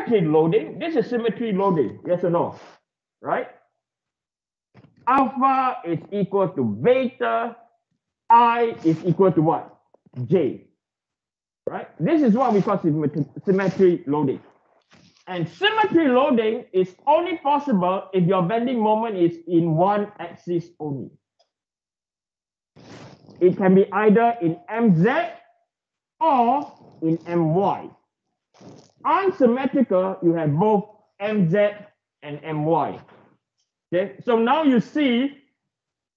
symmetry loading, this is symmetry loading, yes or no? Right? Alpha is equal to beta, I is equal to what? J. Right? This is what we call symmetry loading. And symmetry loading is only possible if your bending moment is in one axis only. It can be either in MZ or in MY. Unsymmetrical, you have both MZ and MY. Okay, so now you see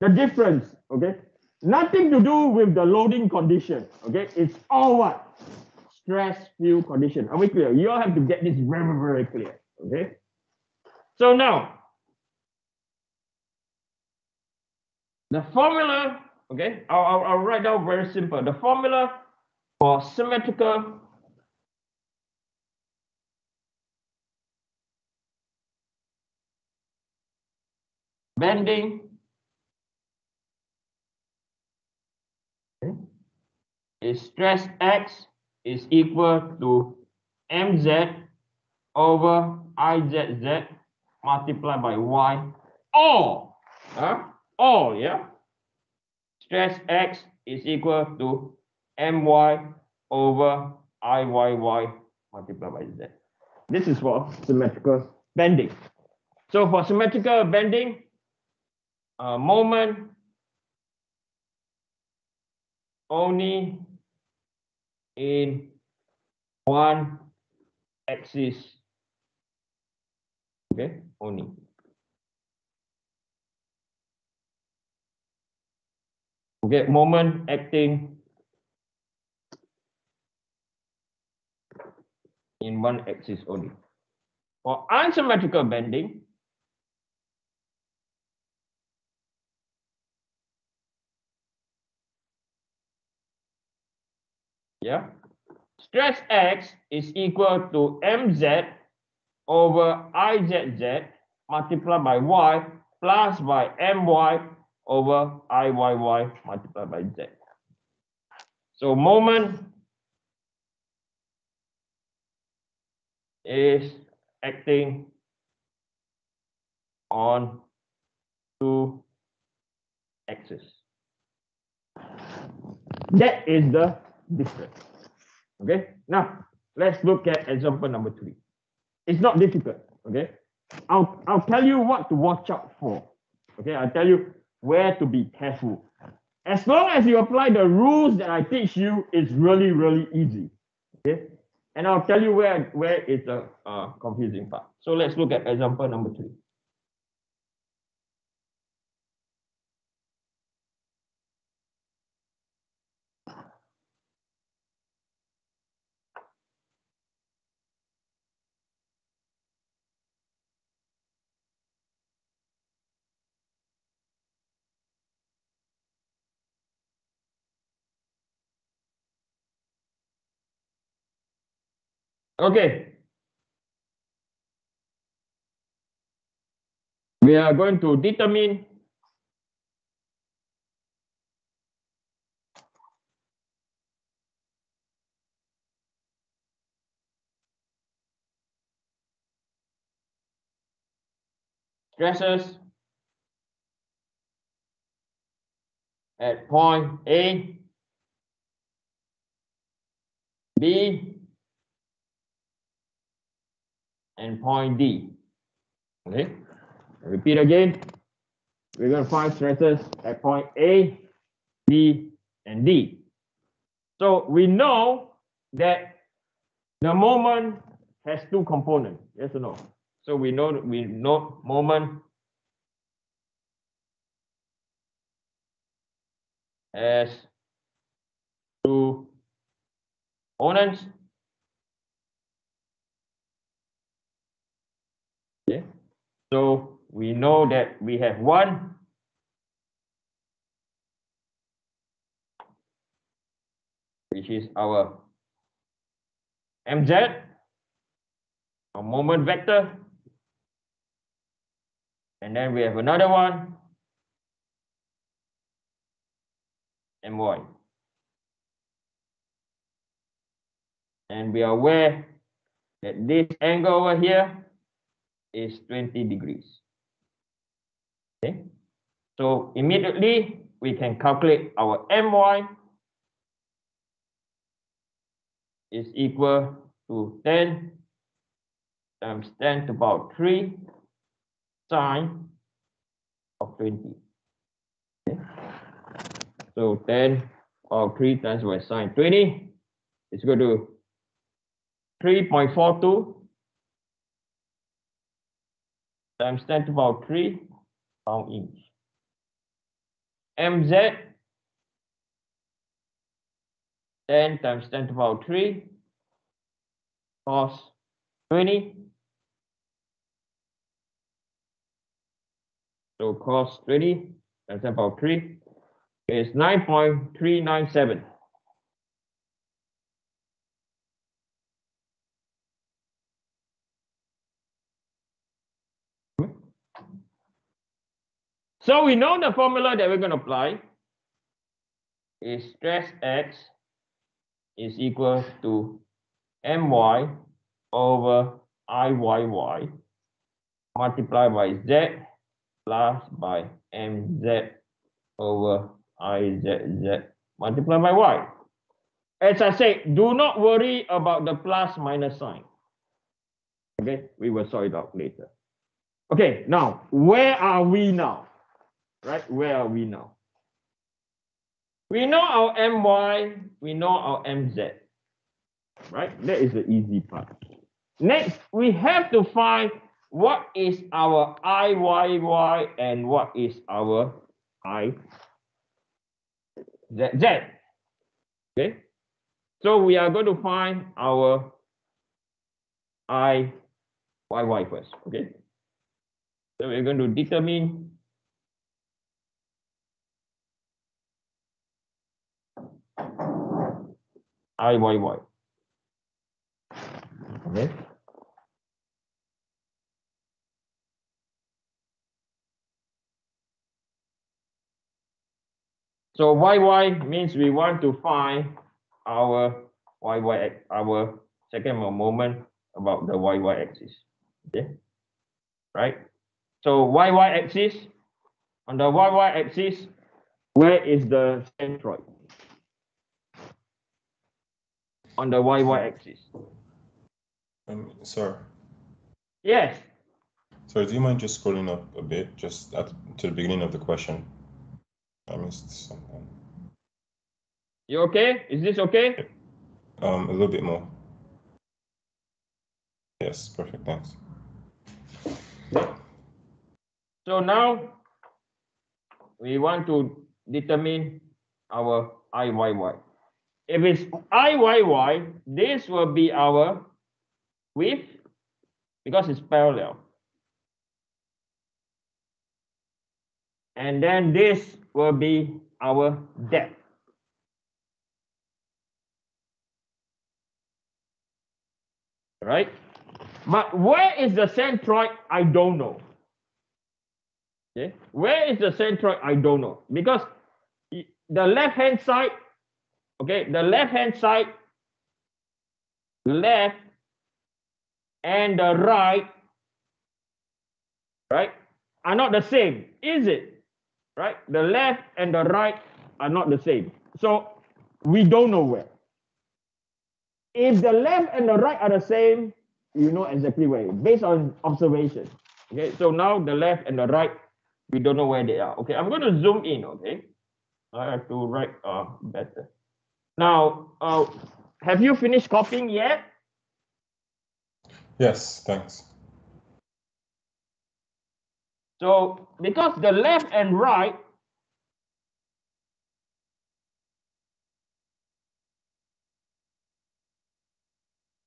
the difference. Okay, nothing to do with the loading condition. Okay, it's all what? Stress field condition. Are we clear? You all have to get this very, very clear. Okay, so now the formula. Okay, I'll write down very simple. The formula for symmetrical bending is stress X is equal to MZ over IZZ multiplied by Y, or yeah, stress X is equal to MY over IYY multiplied by Z. This is for symmetrical bending. So for symmetrical bending, moment only in one axis. Okay, only. Okay, moment acting in one axis only. For unsymmetrical bending, yeah, stress X is equal to MZ over IZZ multiplied by Y plus by MY over IYY multiplied by Z. So moment is acting on two axes. That is the difference. Okay, now let's look at example number 3. It's not difficult. Okay, I'll tell you what to watch out for. Okay, I'll tell you where to be careful. As long as you apply the rules that I teach you, it's really, really easy. Okay, and I'll tell you where it's the confusing part. So let's look at example number 3. Okay, we are going to determine stresses at point A, B, and point D. Okay, repeat again. We're going to find stresses at point A, B, and D. So we know that the moment has two components. Yes or no? So we know moment has two components. Okay. So we know that we have one which is our MZ, our moment vector. And then we have another one, MY. And we are aware that this angle over here is 20 degrees. Okay, so immediately we can calculate our my is equal to 10 times 10 to the power 3 sine of 20. Okay. So 10 power 3 times by sine 20 is equal to 3.42 times 10 to the power 3 pound inch. Mz 10 times 10 to the power 3 cos 20. So cos 20 times 10 to the power 3 is 9.397. So we know the formula that we're going to apply is stress X is equal to my over Iyy multiplied by Z plus by mz over Izz multiplied by y. As I said, do not worry about the plus minus sign. Okay, we will sort it out later. Okay, now, where are we now? Right, where are we now? We know our my, we know our mz. Right, that is the easy part. Next, we have to find what is our Iyy and what is our Izz. Okay, so we are going to find our Iyy first. Okay, so we're going to determine Iyy. Okay. So YY means we want to find our YY, our second moment about the YY axis. Okay, right? So YY axis, on the YY axis, where is the centroid? On the YY axis. Sorry. Yes. Sorry, do you mind just scrolling up a bit, just to the beginning of the question? I missed something. You okay? Is this okay? A little bit more. Yes, perfect, thanks. So now we want to determine our Iyy. If it's Iyy, this will be our width because it's parallel. And then this will be our depth. Right? But where is the centroid? I don't know. Okay? Where is the centroid? I don't know. Because the left-hand side, okay, the left-hand side, left and the right, are not the same, is it? Right? The left and the right are not the same. So we don't know where. If the left and the right are the same, you know exactly where, based on observation. Okay, so now the left and the right, we don't know where they are. Okay, I'm going to zoom in. Okay, I have to write better. Now, have you finished copying yet? Yes, thanks. So, because the left and right,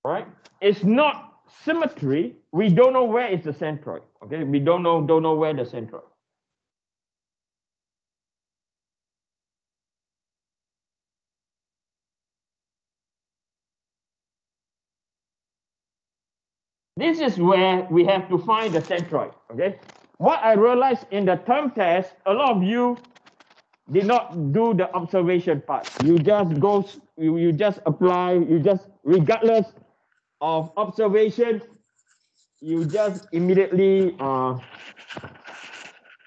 right, it's not symmetry. We don't know where is the centroid. Okay, we don't know where the centroid. This is where we have to find the centroid. Okay, what I realized in the term test, a lot of you did not do the observation part. You just go, you just apply, you just, regardless of observation, you just immediately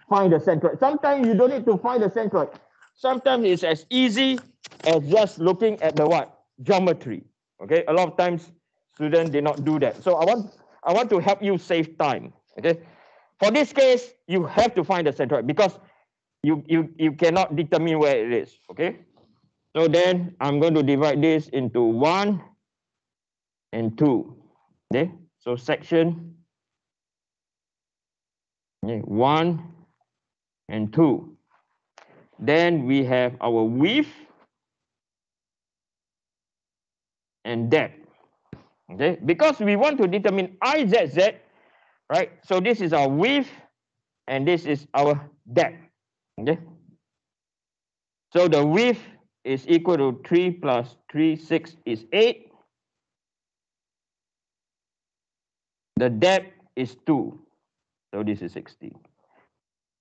find the centroid. Sometimes you don't need to find the centroid. Sometimes it's as easy as just looking at the what? Geometry. Okay, a lot of times students did not do that. So I want to help you save time. Okay, for this case, you have to find the centroid because you cannot determine where it is. Okay, so then I'm going to divide this into 1 and 2. Okay, so section 1 and 2. Then we have our width and depth. Okay, because we want to determine IZZ, right? So this is our width and this is our depth. Okay, so the width is equal to 3 plus 3, 6 is 8. The depth is 2, so this is 16.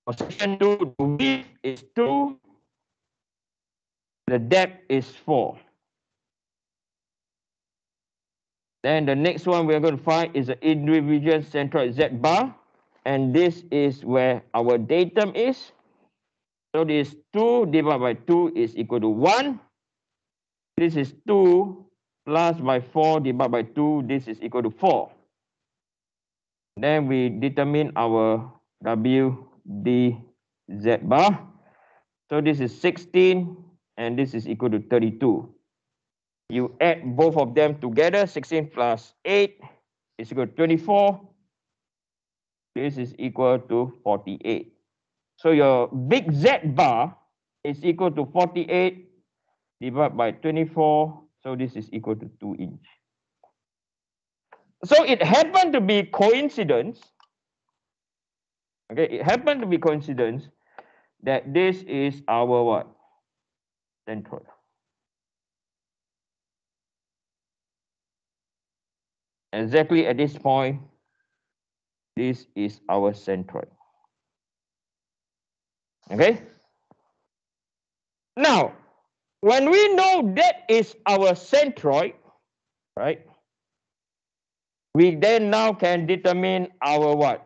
For section 2, the width is 2, the depth is 4. Then the next one we're going to find is the individual centroid Z bar, and this is where our datum is. So this 2 divided by 2 is equal to 1. This is 2 plus by 4 divided by 2, this is equal to 4. Then we determine our WDZ bar. So this is 16 and this is equal to 32. You add both of them together, 16 plus 8 is equal to 24. This is equal to 48. So your big Z bar is equal to 48 divided by 24. So this is equal to 2 inch. So it happened to be coincidence. Okay, it happened to be coincidence that this is our what? Centroid. Exactly at this point, this is our centroid. Okay? Now, when we know that is our centroid, right? We then now can determine our what?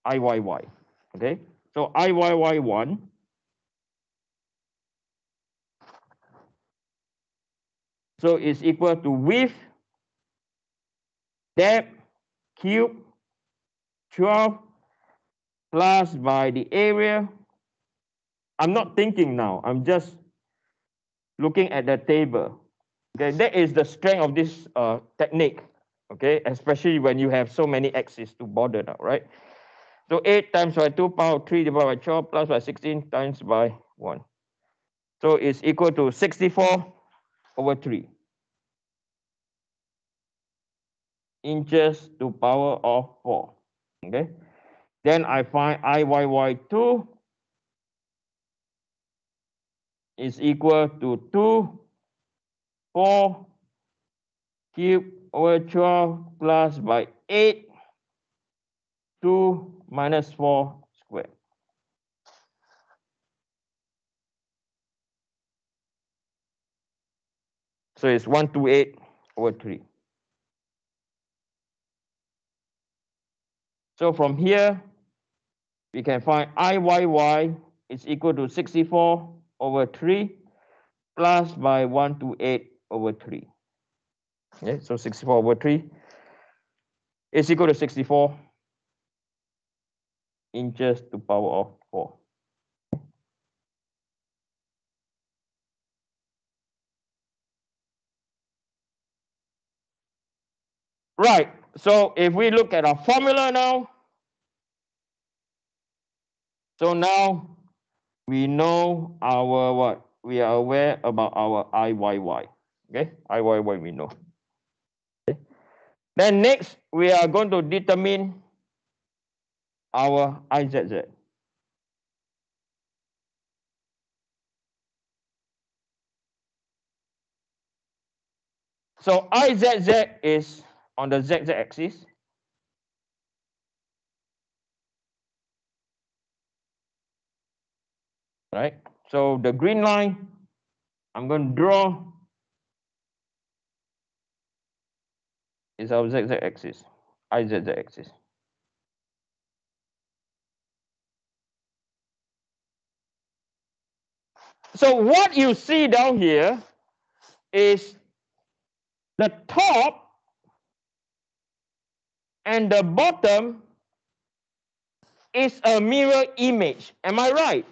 IYY. Okay? So IYY1 so is equal to width, depth, cube, 12 plus by the area. I'm not thinking now. I'm just looking at the table. Okay, that is the strength of this technique. Okay, especially when you have so many axes to border now, right? So 8 times by 2 power 3 divided by 12 plus by 16 times by 1. So it's equal to 64 over 3 inches to power of 4. Okay, then I find IYY2 is equal to 2, 4 cube over 12 plus by 8, 2 minus 4 squared. So it's 128 over 3. So from here, we can find IYY is equal to 64 over 3 plus by 128 over 3. Okay, so 64 over 3 is equal to 64 inches to power of 4. Right, so if we look at our formula now, so now we know our what? We are aware about our IYY. Okay, IYY we know. Okay. Then next, we are going to determine our IZZ. So IZZ is on the ZZ axis. Right? So the green line, I'm going to draw is our ZZ axis, IZZ axis. So what you see down here is the top and the bottom is a mirror image. Am I right?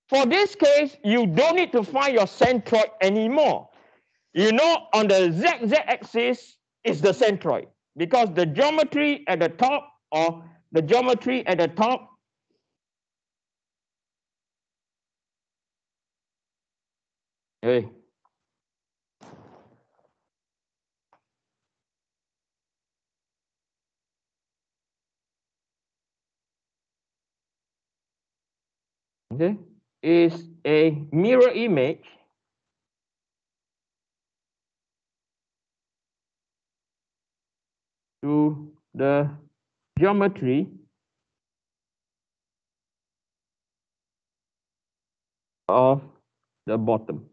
For this case, you don't need to find your centroid anymore. You know, on the ZZ axis is the centroid because the geometry at the top or the geometry at the top okay. Okay, is a mirror image to the geometry of the bottom.